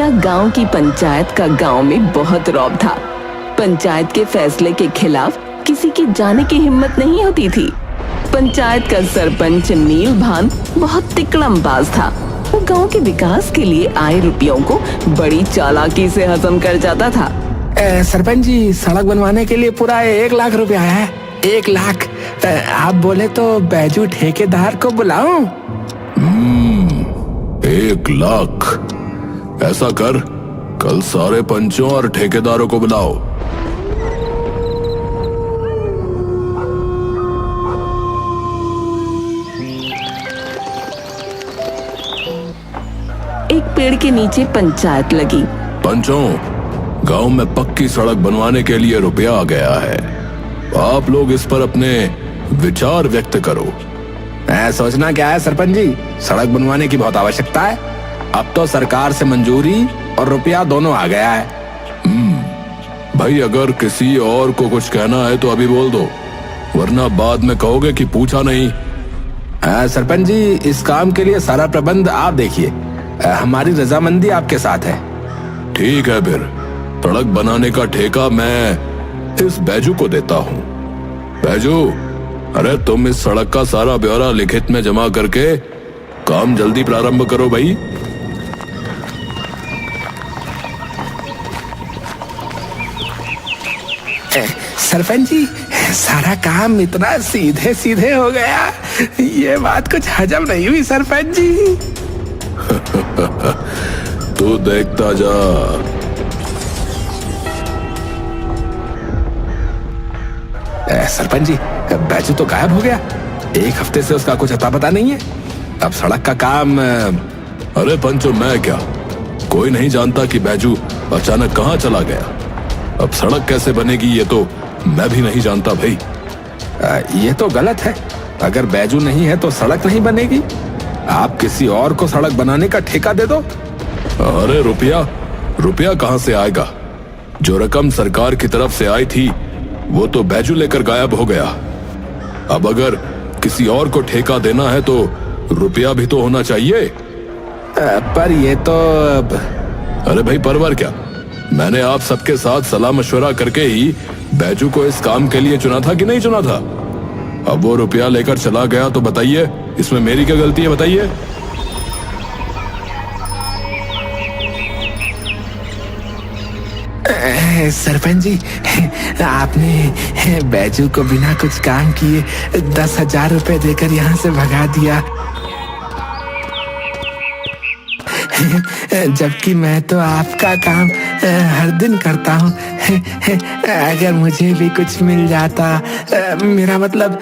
यह गांव की पंचायत का गांव में बहुत रौब था। पंचायत के फैसले के खिलाफ किसी की जाने की हिम्मत नहीं होती थी। पंचायत का सरपंच नील भान बहुत तिकड़मबाज था। वो गांव के विकास के लिए आए रुपयों को बड़ी चालाकी से हजम कर जाता था। सरपंच जी, सड़क बनवाने के लिए पूरा 1 लाख रुपया है। 1 लाख। आप बोले तो बैजू ठेकेदार को बुलाऊं? 1 लाख। ऐसा कर, कल सारे पंचों और ठेकेदारों को बुलाओ। एक पेड़ के नीचे पंचायत लगी। पंचों, गांव में पक्की सड़क बनवाने के लिए रुपया आ गया है। आप लोग इस पर अपने विचार व्यक्त करो। सोचना क्या है सरपंच जी, सड़क बनवाने की बहुत आवश्यकता है। अब तो सरकार से मंजूरी और रुपया दोनों आ गया है। भाई, अगर किसी और को कुछ कहना है तो अभी बोल दो, वरना बाद में कहोगे कि पूछा नहीं। सरपंच जी, इस काम के लिए सारा प्रबंध आप देखिए। हमारी रजामंदी आपके साथ है। ठीक है, फिर सड़क बनाने का ठेका मैं इस बैजू को देता हूँ। बैजू, अरे तुम इस सड़क का सारा ब्यौरा लिखित में जमा करके काम जल्दी प्रारंभ करो भाई। सरपंच जी, सारा काम इतना सीधे सीधे हो गया, ये बात कुछ हजम नहीं हुई सरपंच जी। तू देखता जा। सरपंच जी, बैजू तो गायब हो गया। 1 हफ्ते से उसका कुछ अता पता नहीं है। अब सड़क का काम। अरे पंचो, मैं क्या, कोई नहीं जानता कि बैजू अचानक कहाँ चला गया। अब सड़क कैसे बनेगी ये तो मैं भी नहीं जानता भाई। ये तो गलत है। अगर बैजू नहीं है तो सड़क नहीं बनेगी। आप किसी और को सड़क बनाने का ठेका दे दो। अरे रुपया कहाँ से आएगा? जो रकम सरकार की तरफ से आई थी वो तो बैजू लेकर गायब हो गया। अब अगर किसी और को ठेका देना है तो रुपया भी तो होना चाहिए। पर ये तो। अरे भाई, परवर क्या, मैंने आप सबके साथ सलाह मशवरा करके ही बैजू को इस काम के लिए चुना था कि नहीं चुना था? अब वो रुपया लेकर चला गया तो बताइए, इसमें मेरी क्या गलती है? बताइए। सरपंच जी, आपने बैजू को बिना कुछ काम किए 10,000 रुपए देकर यहाँ से भगा दिया, जबकि मैं तो आपका काम हर दिन करता हूँ। अगर मुझे भी कुछ मिल जाता, मेरा मतलब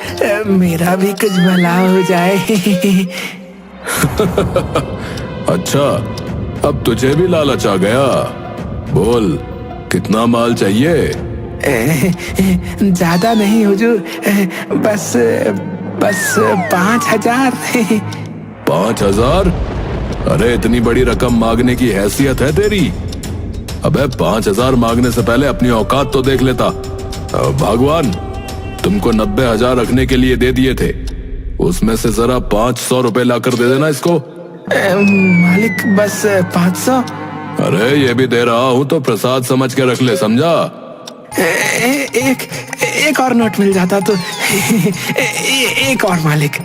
मेरा भी कुछ भला हो जाए। अच्छा, अब तुझे भी लालच आ गया। बोल, कितना माल चाहिए? ज्यादा नहीं हुजूर, बस 5,000। 5,000? अरे इतनी बड़ी रकम मांगने की हैसियत है तेरी? अबे 5,000 मांगने से पहले अपनी औकात तो देख लेता। भगवान, तुमको 90,000 रखने के लिए दे दिए थे, उसमें से जरा 500 रुपए लाकर दे देना इसको। मालिक, बस 500। अरे ये भी दे रहा हूँ तो प्रसाद समझ के रख ले, समझा? एक और नोट मिल जाता तो। एक और मालिक।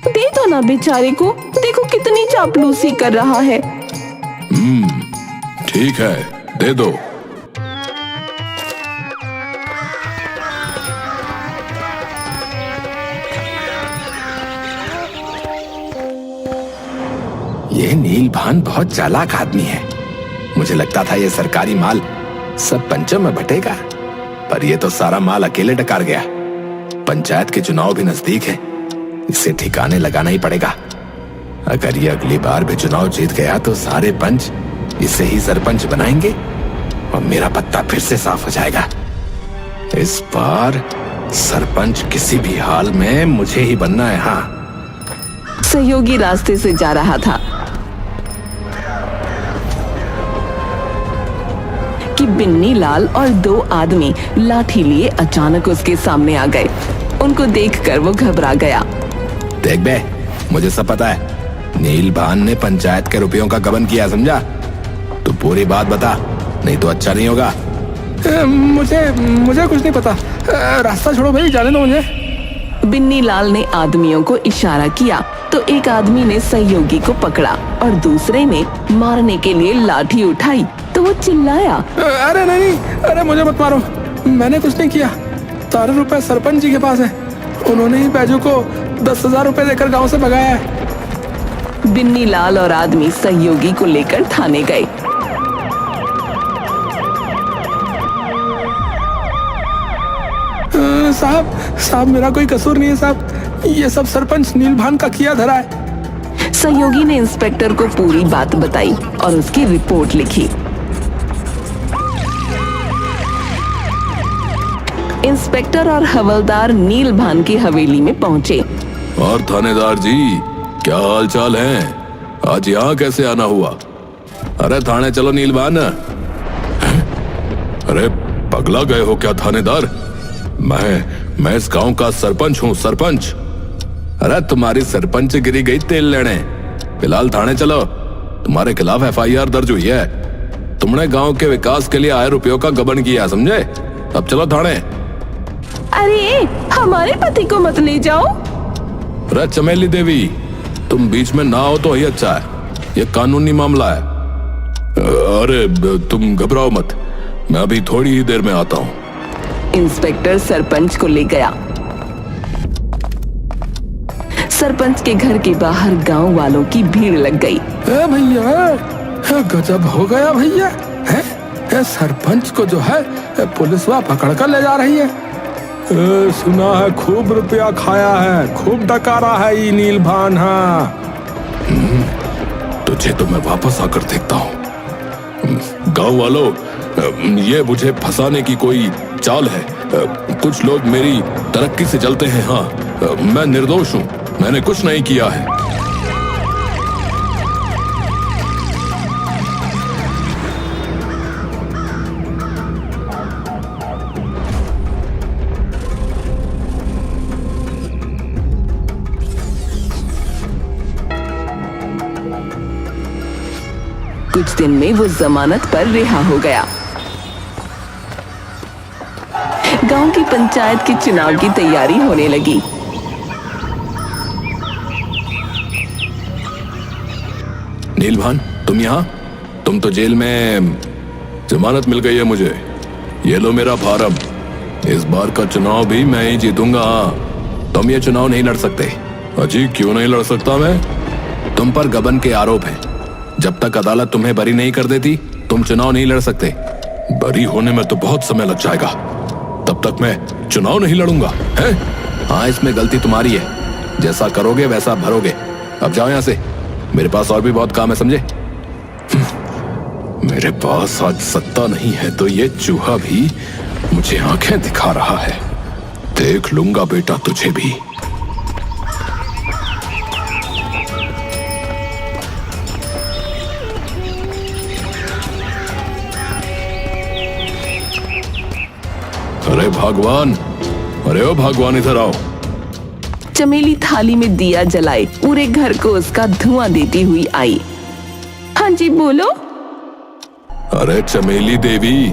दे दो ना बेचारे को, देखो कितनी चापलूसी कर रहा है। ठीक है, दे दो। ये नील भान बहुत चालाक आदमी है। मुझे लगता था ये सरकारी माल सब पंचों में बटेगा, पर ये तो सारा माल अकेले डकार गया। पंचायत के चुनाव भी नजदीक है, इसे ठिकाने लगाना ही पड़ेगा। अगर ये अगली बार भी चुनाव जीत गया तो सारे पंच इसे ही सरपंच बनाएंगे और मेरा पत्ता फिर से साफ हो जाएगा। इस बार सरपंच किसी भी हाल में मुझे ही बनना है। हाँ। सहयोगी रास्ते से जा रहा था कि बिन्नी लाल और 2 आदमी लाठी लिए अचानक उसके सामने आ गए। उनको देखकर वो घबरा गया। देख बे, मुझे सब पता है। नीलभान ने पंचायत के रुपयों का गबन किया, समझा? तू पूरी बात बता, नहीं तो अच्छा नहीं होगा। मुझे कुछ नहीं पता। रास्ता छोड़ो भाई, जाने दो मुझे। बिन्नी लाल ने आदमियों को इशारा किया तो एक आदमी ने सहयोगी को पकड़ा और दूसरे ने मारने के लिए लाठी उठाई तो वो चिल्लाया, अरे नहीं, अरे मुझे मत मारो, मैंने कुछ नहीं किया। सारे रुपए सरपंच जी के पास है, उन्होंने ही बैजू को 10,000 रुपए देकर गांव से भगाया है। बिन्नी लाल और आदमी सहयोगी को लेकर थाने गए। साहब मेरा कोई कसूर नहीं है साहब, ये सब सरपंच नीलभान का किया धरा है। सहयोगी ने इंस्पेक्टर को पूरी बात बताई और उसकी रिपोर्ट लिखी। इंस्पेक्टर और हवलदार नीलभान की हवेली में पहुंचे। और थानेदार जी, क्या हाल चाल है? आज यहाँ कैसे आना हुआ? अरे थाने चलो नीलभान। अरे पगला गए हो क्या थानेदार? मैं इस गांव का सरपंच हूँ, सरपंच। अरे तुम्हारी सरपंच गिरी गई तेल लेने, फिलहाल थाने चलो। तुम्हारे खिलाफ FIR दर्ज हुई है। तुमने गांव के विकास के लिए आए रुपयों का गबन किया, समझे? अब चलो थाने। अरे हमारे पति को मत ले जाओ। अरे चमेली देवी, तुम बीच में ना हो तो ही अच्छा है, ये कानूनी मामला है। अरे तुम घबराओ मत, मैं अभी थोड़ी ही देर में आता हूँ। इंस्पेक्टर सरपंच को ले गया। सरपंच के घर के बाहर गांव वालों की भीड़ लग गई। भैया, गजब हो गया भैया, सरपंच को जो है पुलिस वहाँ पकड़ कर ले जा रही है। सुना है खूब रुपया खाया है, खूब डकारा है ये नीलभान। हाँ, तुझे तो मैं वापस आकर देखता हूँ। गांव वालों, ये मुझे फंसाने की कोई चाल है। कुछ लोग मेरी तरक्की से चलते हैं। हाँ, मैं निर्दोष हूँ, मैंने कुछ नहीं किया है। कुछ दिन में वो जमानत पर रिहा हो गया। गांव की पंचायत के चुनाव की तैयारी होने लगी। नीलभान, तुम यहाँ? तुम तो जेल में। जमानत मिल गई है मुझे। ये लो मेरा फार्म। इस बार का चुनाव भी मैं ही जीतूंगा। तुम ये चुनाव नहीं लड़ सकते। अजी, क्यों नहीं लड़ सकता मैं? तुम पर गबन के आरोप हैं। जब तक अदालत तुम्हें बरी नहीं कर देती, तुम चुनाव नहीं लड़ सकते। बरी होने में तो बहुत समय लग जाएगा, तब तक मैं चुनाव नहीं लड़ूंगा, हैं? हाँ, इसमें गलती तुम्हारी है। जैसा करोगे वैसा भरोगे। अब जाओ यहाँ से, मेरे पास और भी बहुत काम है, समझे? मेरे पास आज सत्ता नहीं है तो ये चूहा भी मुझे आंखें दिखा रहा है। देख लूंगा बेटा तुझे भी। अरे भगवान, अरे ओ भगवान, इधर आओ। चमेली थाली में दिया जलाए पूरे घर को उसका धुआं देती हुई आई। हाँ जी, बोलो। अरे चमेली देवी,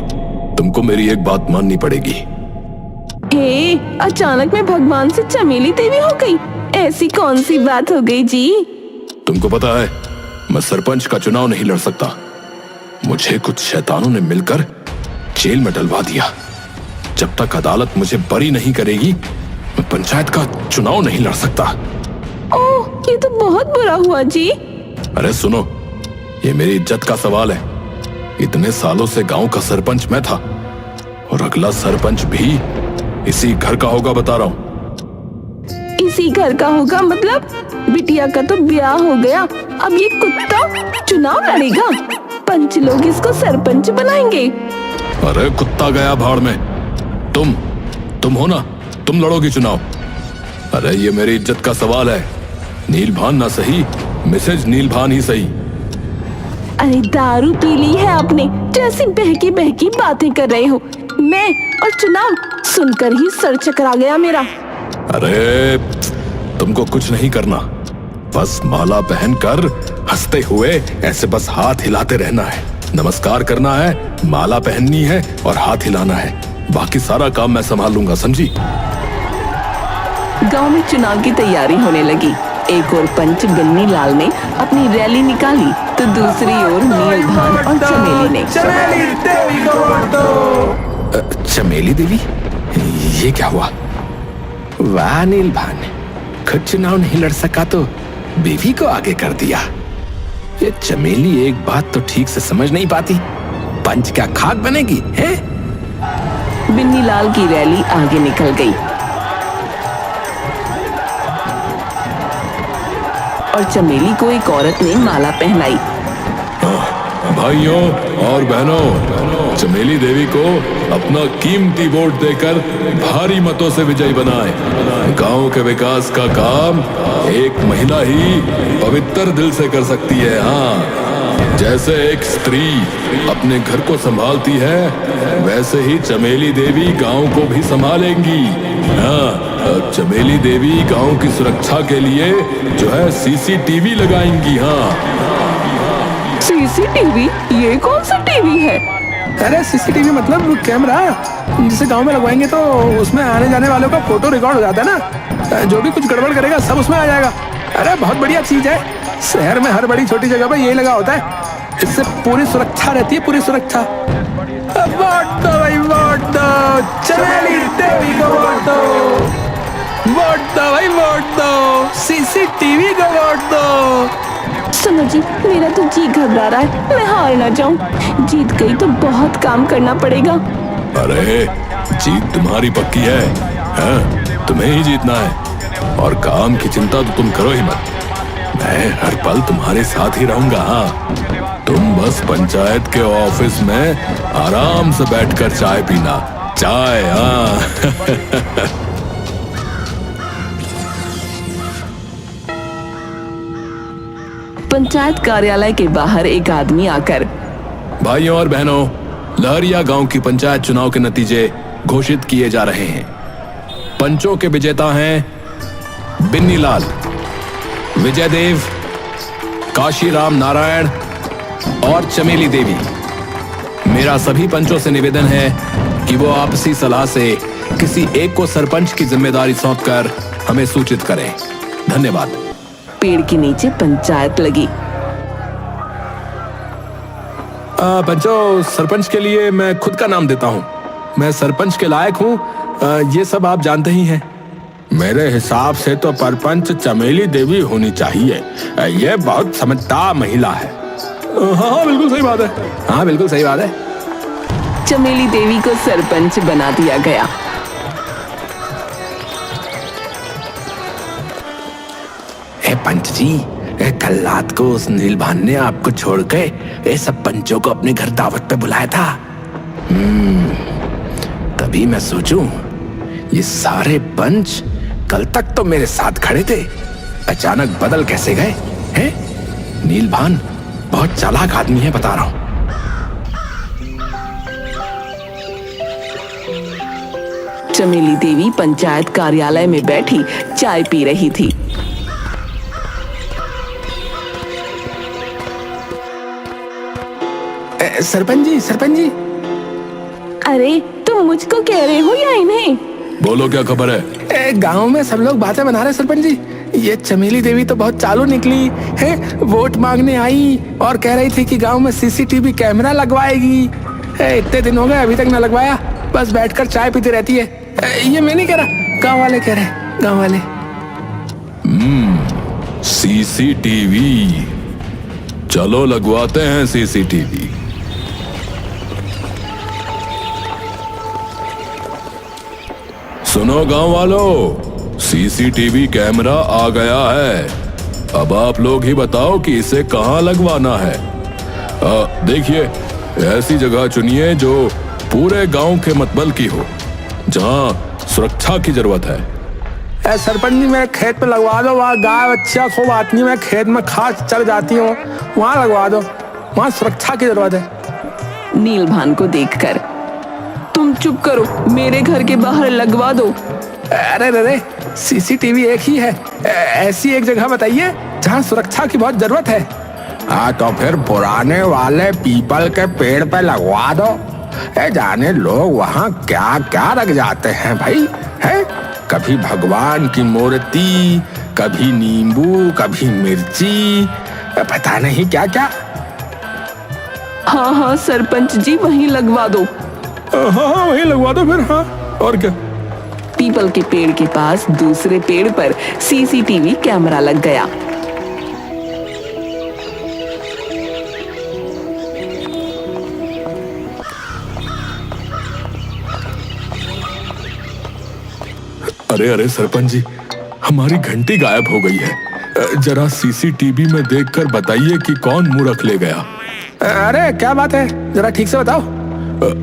तुमको मेरी एक बात माननी पड़ेगी। हे, अचानक में भगवान से चमेली देवी हो गई? ऐसी कौन सी बात हो गई जी? तुमको पता है, मैं सरपंच का चुनाव नहीं लड़ सकता। मुझे कुछ शैतानों ने मिलकर जेल में डलवा दिया। जब तक अदालत मुझे बरी नहीं करेगी, मैं पंचायत का चुनाव नहीं लड़ सकता। ओह, ये तो बहुत बुरा हुआ जी। अरे सुनो, ये मेरी इज्जत का सवाल है। इतने सालों से गांव का सरपंच मैं था और अगला सरपंच भी इसी घर का होगा, बता रहा हूँ। इसी घर का होगा मतलब? बिटिया का तो ब्याह हो गया, अब ये कुत्ता चुनाव लड़ेगा? पंच लोग इसको सरपंच बनाएंगे। अरे कुत्ता गया भाड़ में। तुम हो ना, तुम लड़ोगी चुनाव। अरे ये मेरी इज्जत का सवाल है। नीलभान ना सही, मिसेज नीलभान ही सही। अरे दारू पी ली है आपने, जैसी बहकी बहकी बातें कर रहे हो। मैं और चुनाव, सुनकर ही सर चकरा गया मेरा। अरे तुमको कुछ नहीं करना, बस माला पहनकर हंसते हुए ऐसे बस हाथ हिलाते रहना है, नमस्कार करना है, माला पहननी है और हाथ हिलाना है। बाकी सारा काम मैं संभाल लूंगा, समझी? गांव में चुनाव की तैयारी होने लगी। एक और पंच बिन्नी लाल ने अपनी रैली निकाली तो दूसरी ओर नीलभान और चमेली ने। चमेली देवी को वोट दो। चमेली देवी, ये क्या हुआ? वाह नीलभान, खुद चुनाव नहीं लड़ सका तो बीवी को आगे कर दिया। ये चमेली एक बात तो ठीक से समझ नहीं पाती, पंच क्या खाक बनेगी है? बिन्नी लाल की रैली आगे निकल गई और चमेली को एक औरत ने माला पहनाई। भाइयों और बहनों, चमेली देवी को अपना कीमती वोट देकर भारी मतों से विजयी बनाएं। गांव के विकास का काम एक महिला ही पवित्र दिल से कर सकती है। हाँ, जैसे एक स्त्री अपने घर को संभालती है, वैसे ही चमेली देवी गांव को भी संभालेंगी। हाँ, चमेली देवी गांव की सुरक्षा के लिए जो है सीसीटीवी लगाएंगी। हाँ, सीसीटीवी? ये कौन सा टीवी है? अरे सीसीटीवी मतलब कैमरा, जिसे गांव में लगवाएंगे तो उसमें आने जाने वालों का फोटो रिकॉर्ड हो जाता है ना, जो भी कुछ गड़बड़ करेगा सब उसमें आ जाएगा। अरे बहुत बढ़िया चीज है, शहर में हर बड़ी छोटी जगह पर यही लगा होता है, इससे पूरी सुरक्षा रहती है, पूरी सुरक्षा। वोट दो भाई, वोट दो, चमेली देवी को वोट दो, वोट दो भाई, वोट दो, सीसीटीवी को वोट दो। सुनो जी, मेरा तो जी घबरा रहा है, मैं हार ना जाऊं। जीत गई तो बहुत काम करना पड़ेगा। अरे जीत तुम्हारी पक्की है, हाँ? तुम्हें ही जीतना है और काम की चिंता तो तुम करो ही मत, मैं हर पल तुम्हारे साथ ही रहूंगा। हाँ, तुम बस पंचायत के ऑफिस में आराम से बैठकर चाय पीना, चाय। हाँ पंचायत कार्यालय के बाहर एक आदमी आकर, भाइयों और बहनों, लहरिया गांव की पंचायत चुनाव के नतीजे घोषित किए जा रहे हैं। पंचों के विजेता हैं बिन्नी लाल, विजय देव, काशीराम नारायण और चमेली देवी। मेरा सभी पंचों से निवेदन है कि वो आपसी सलाह से किसी एक को सरपंच की जिम्मेदारी सौंपकर हमें सूचित करें। धन्यवाद। पेड़ के नीचे पंचायत लगी। पंचो, सरपंच के लिए मैं खुद का नाम देता हूँ, मैं सरपंच के लायक हूँ, ये सब आप जानते ही हैं। मेरे हिसाब से तो सरपंच चमेली देवी होनी चाहिए, ये बहुत समझदार महिला है। हाँ बिल्कुल सही बात है, हाँ बिल्कुल सही बात है। चमेली देवी को सरपंच बना दिया गया। पंच जी, कल रात को उस नीलभान ने आपको छोड़ के सब पंचों को अपने घर दावत पे बुलाया था। तभी मैं सोचूं, ये सारे पंच कल तक तो मेरे साथ खड़े थे, अचानक बदल कैसे गए हैं? नीलभान बहुत चालाक आदमी है, बता रहा हूं। चमेली देवी पंचायत कार्यालय में बैठी चाय पी रही थी। सरपंच जी, सरपंच जी। अरे तुम मुझको कह रहे हो या इन्हें? बोलो, क्या खबर है? गांव में सब लोग बातें बना रहे सरपंच जी, ये चमेली देवी तो बहुत चालू निकली है, वोट मांगने आई और कह रही थी कि गांव में सीसीटीवी कैमरा लगवाएगी। इतने दिन हो गए अभी तक ना लगवाया, बस बैठकर चाय पीती रहती है। ये मैं नहीं कह रहा, गांव वाले कह रहे, गांव वाले। सीसीटीवी, चलो लगवाते हैं सीसीटीवी। सुनो गांव वालों, सीसीटीवी कैमरा आ गया है। अब आप लोग ही बताओ कि इसे कहां लगवाना है। देखिए, ऐसी जगह चुनिए जो पूरे गांव के मतबल की हो, जहां सुरक्षा की जरूरत है। सरपंच जी, मेरे खेत पे लगवा दो, वहाँ गाय बच्चा खूब आती है, मैं खेत में खास चल जाती हूँ, वहाँ लगवा दो, वहाँ सुरक्षा की जरूरत है। नीलभान को देखकर, तुम चुप करो, मेरे घर के बाहर लगवा दो। अरे रे, सीसीटीवी एक ही है। ऐसी एक जगह बताइए जहाँ सुरक्षा की बहुत जरूरत है। हाँ तो फिर पुराने वाले पीपल के पेड़ पे लगवा दो। जाने लोग वहाँ क्या क्या रख जाते हैं भाई, है? कभी भगवान की मूर्ति, कभी नींबू, कभी मिर्ची, पता नहीं क्या क्या। हाँ हाँ सरपंच जी, वहीं लगवा दो। हाँ वहीं लगवा दो फिर। हाँ और क्या। पीपल के पेड़ के पास दूसरे पेड़ पर सीसीटीवी कैमरा लग गया। अरे अरे सरपंच जी, हमारी घंटी गायब हो गई है। जरा सीसीटीवी में देखकर बताइए कि कौन मूर्ख ले गया। अरे क्या बात है, जरा ठीक से बताओ।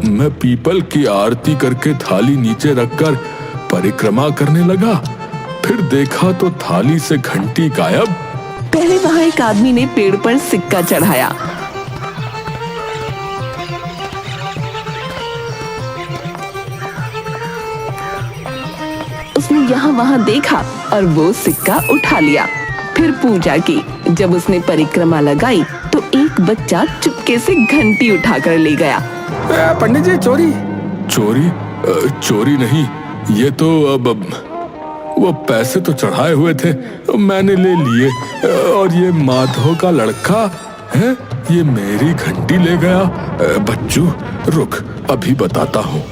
मैं पीपल की आरती करके थाली नीचे रखकर परिक्रमा करने लगा, फिर देखा तो थाली से घंटी गायब। पहले वहां एक आदमी ने पेड़ पर सिक्का चढ़ाया। उसने यहाँ वहां देखा और वो सिक्का उठा लिया। फिर पूजा की। जब उसने परिक्रमा लगाई तो एक बच्चा चुपके से घंटी उठाकर ले गया। पंडित जी, चोरी। चोरी? चोरी नहीं, ये तो अब वो पैसे तो चढ़ाए हुए थे, मैंने ले लिए। और ये माधव का लड़का है, ये मेरी घंटी ले गया। बच्चू रुक, अभी बताता हूँ।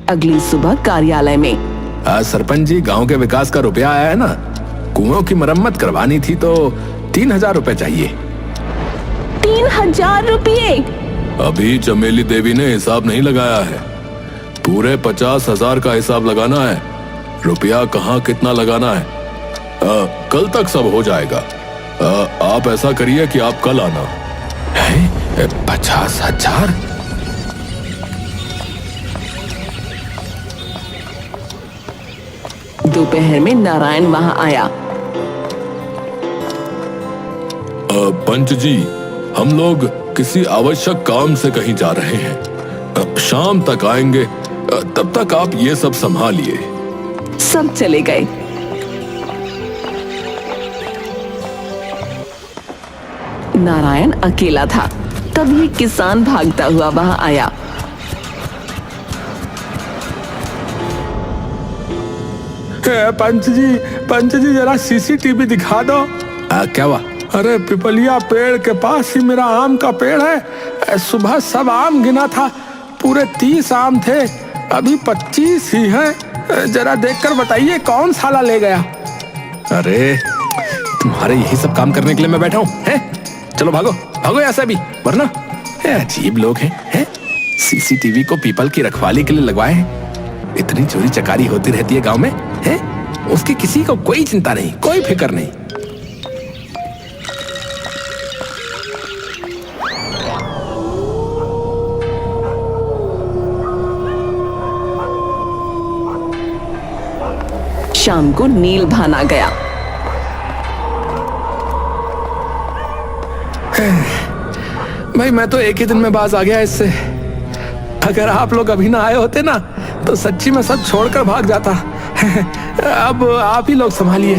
अगली सुबह कार्यालय में। सरपंच जी, गांव के विकास का रुपया आया है ना, कुओं की मरम्मत करवानी थी तो 3,000 रुपए चाहिए। 3,000 रुपये? अभी चमेली देवी ने हिसाब नहीं लगाया है, पूरे 50,000 का हिसाब लगाना है। रुपया कहाँ कितना लगाना है, कल तक सब हो जाएगा। आप ऐसा करिए कि आप कल आना। 50,000? दोपहर में नारायण वहां आया। पंच जी, हम लोग किसी आवश्यक काम से कहीं जा रहे हैं, शाम तक आएंगे, तब तक आप ये सब संभालिए। सब चले गए। नारायण अकेला था। तब ये किसान भागता हुआ वहां आया। पंच जी जरा सीसीटीवी दिखा दो। क्या हुआ? अरे पिपलिया पेड़ के पास ही मेरा आम का पेड़ है। सुबह सब आम गिना था, पूरे 30 आम थे, अभी 25 ही हैं। जरा देखकर बताइए कौन साला ले गया। अरे तुम्हारे यही सब काम करने के लिए मैं बैठा हूँ, हैं? चलो भागो भागो यहाँ से अभी, वरना अजीब लोग हैं। सीसीटीवी को पीपल की रखवाली के लिए लगवाए हैं। इतनी चोरी चकारी होती रहती है गांव में, हैं? उसकी किसी को कोई चिंता नहीं, कोई फिक्र नहीं। शाम को नील भान आ गया। भाई मैं तो एक ही दिन में बाज आ गया इससे। अगर आप लोग अभी ना आए होते ना तो सच्ची में सब छोड़कर भाग जाता। अब आप ही लोग संभालिए।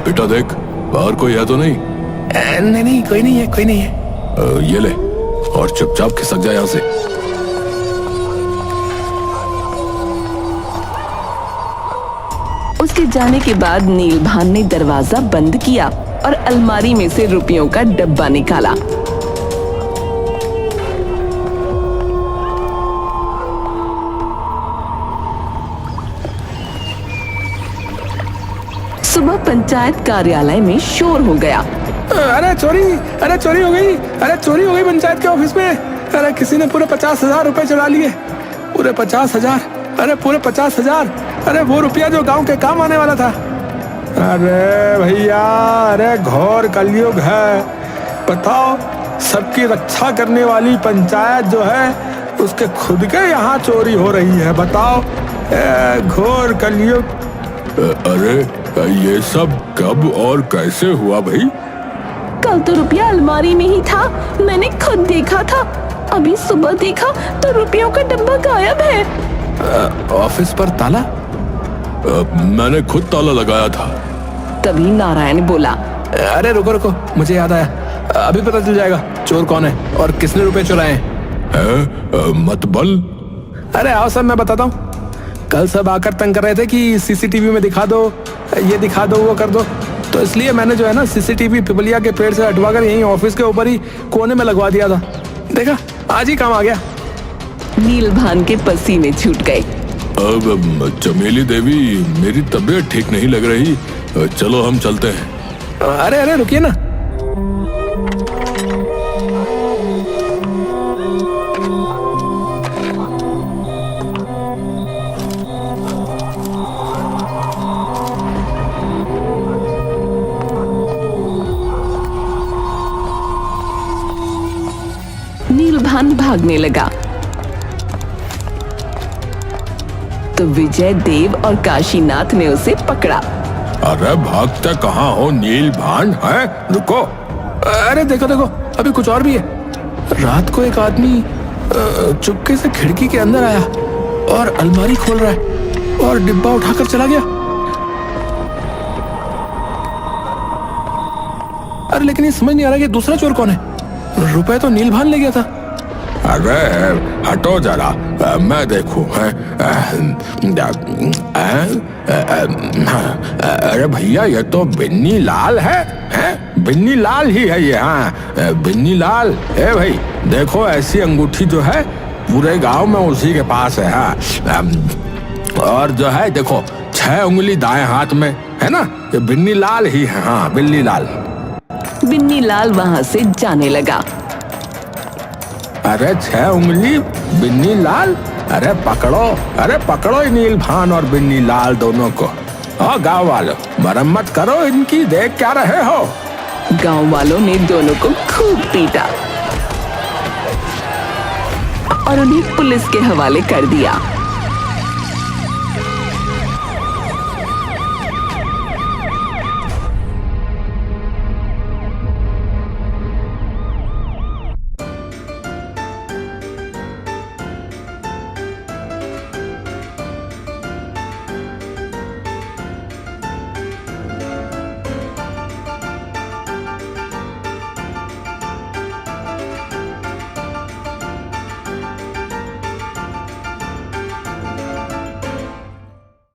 बेटा देख, बाहर कोई है तो नहीं? नहीं, कोई नहीं है, कोई नहीं है। ये ले और चुपचाप खिसक जा यहाँ से। उसके जाने के बाद नीलभान ने दरवाजा बंद किया और अलमारी में से रुपयों का डब्बा निकाला। सुबह पंचायत कार्यालय में शोर हो गया। अरे चोरी हो गई पंचायत के ऑफिस में। अरे किसी ने पूरे 50,000 रुपए चुरा लिए। पूरे 50,000। अरे पूरे 50,000। अरे वो रुपया जो गांव के काम आने वाला था। अरे भैया, अरे घोर कलयुग है। बताओ, सबकी रक्षा करने वाली पंचायत जो है उसके खुद के यहाँ चोरी हो रही है। बताओ, घोर कलयुग। अरे ये सब कब और कैसे हुआ भाई? कल तो रुपया अलमारी में ही था, मैंने खुद देखा था। अभी सुबह देखा तो रुपयों का डब्बा गायब है। ऑफिस पर ताला? मैंने खुद ताला लगाया था। तभी नारायण बोला, अरे रुको रुको, मुझे याद आया, अभी पता चल जाएगा चोर कौन है और किसने रुपए चुराए हैं। मतबल? अरे आओ सब मैं बताता हूँ। कल सब आकर तंग कर रहे थे कि सीसीटीवी में दिखा दो, ये दिखा दो, वो कर दो, तो इसलिए मैंने जो है ना सीसीटीवी पिपलिया के पेड़ से हटवाकर यहीं ऑफिस के ऊपर ही कोने में लगवा दिया था। देखा, आज ही काम आ गया। नीलभान के पसीने छूट गए। अब चमेली देवी, मेरी तबीयत ठीक नहीं लग रही, चलो हम चलते हैं। अरे अरे रुकिए ना। नीलभान भागने लगा तो विजय देव और काशीनाथ ने उसे पकड़ा। अरे भागते कहाँ हो नीलभान? है, रुको। अरे देखो देखो, अभी कुछ और भी है। रात को एक आदमी चुपके से खिड़की के अंदर आया और अलमारी खोल रहा है और डिब्बा उठाकर चला गया। अरे लेकिन ये समझ नहीं आ रहा कि दूसरा चोर कौन है। रुपए तो नीलभान ले गया था। अरे हटो जरा, मैं देखूं। अरे भैया, ये तो बिन्नी लाल है, बिन्नी लाल ही है ये। हाँ, बिन्नी लाल। ए भाई देखो, ऐसी अंगूठी जो है पूरे गांव में उसी के पास है। हाँ, और जो है देखो 6 उंगली दाएं हाथ में है ना, ये बिन्नी लाल ही है। हाँ, बिन्नी लाल। बिन्नी लाल वहां से जाने लगा। अरे 6 उंगली बिन्नी लाल, अरे पकड़ो नीलभान और बिन्नी लाल दोनों को। और गांव वालों, मरम्मत करो इनकी, देख क्या रहे हो। गांव वालों ने दोनों को खूब पीटा और उन्हें पुलिस के हवाले कर दिया।